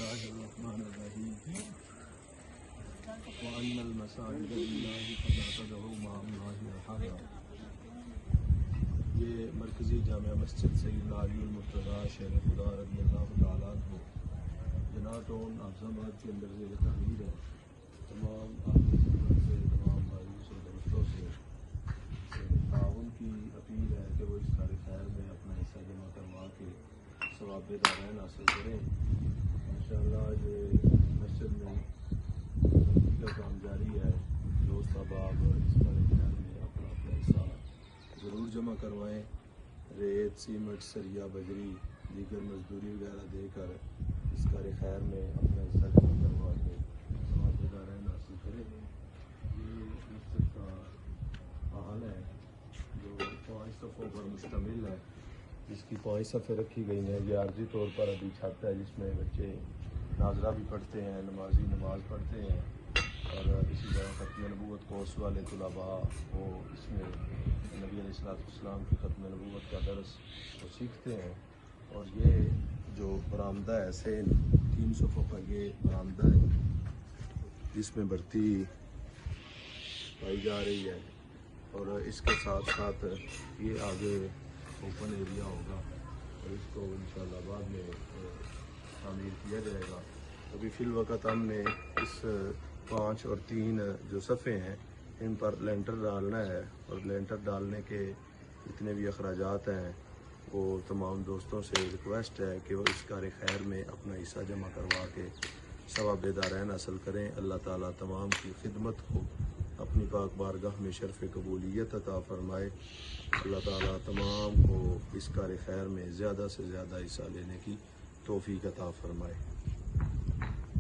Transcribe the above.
الله الرحمن الرحيم وأن المساجد لله فلا تدعوا مع الله أحدا. یہ مرکزی جامعہ مسجد سیدنا علی المرتضیٰ شیر خدا رضی اللہ تعالیٰ عنہ جناتون حافظ آباد کے اندر زیر تحریر ہے. تمام سے تمام مایوس اور دوستوں سے تعاون کی اپیل ہے کہ وہ اس کار خیر میں اپنا حصہ جمع کروا کے ثواب دارین حاصل کریں. انشاءاللہ یہ مسجد میں کا کام جاری ہے. دوست احباب اس کار خیر میں اپنا حصہ ضرور جمع کروائیں. ریت، سیمنٹ، سریا، بجری، دیگر مزدوری وغیرہ دے کر اس کار خیر میں اپنا حصہ جمع کروا کے ثواب دارین حاصل کریں. یہ مسجد کا حال ہے جو 5 صفوں پر مشتمل ہے، جس کی 5 صفیں رکھی گئی ہیں. یہ عارضی طور پر ابھی چھت ہے جس میں بچے ناظرہ بھی پڑھتے ہیں، نمازی نماز پڑھتے ہیں، اور اسی طرح ختم نبوت کورس والے طلباء وہ اس میں نبی علیہ السلام کی ختم نبوت کا درس وہ سیکھتے ہیں. اور یہ جو برآمدہ ہے سین 3 صفوں کا یہ برآمدہ ہے جس میں بھرتی پائی جا رہی ہے، اور اس کے ساتھ ساتھ یہ آگے اوپن ایریا ہوگا اور اس کو انشاءاللہ بعد میں تعمیر کیا جائے گا. ابھی فی الوقت ہم نے اس 5 اور 3 جو صفحے ہیں ان پر لینٹر ڈالنا ہے، اور لینٹر ڈالنے کے جتنے بھی اخراجات ہیں وہ تمام دوستوں سے ریکویسٹ ہے کہ وہ اس کار خیر میں اپنا حصہ جمع کروا کے ثواب دارین حاصل کریں. اللہ تعالیٰ تمام کی خدمت کو اپنی پاک بارگاہ میں شرف قبولیت عطا فرمائے. اللہ تعالیٰ تمام کو اس کار خیر میں زیادہ سے زیادہ حصہ لینے کی توفیق عطا فرمائے.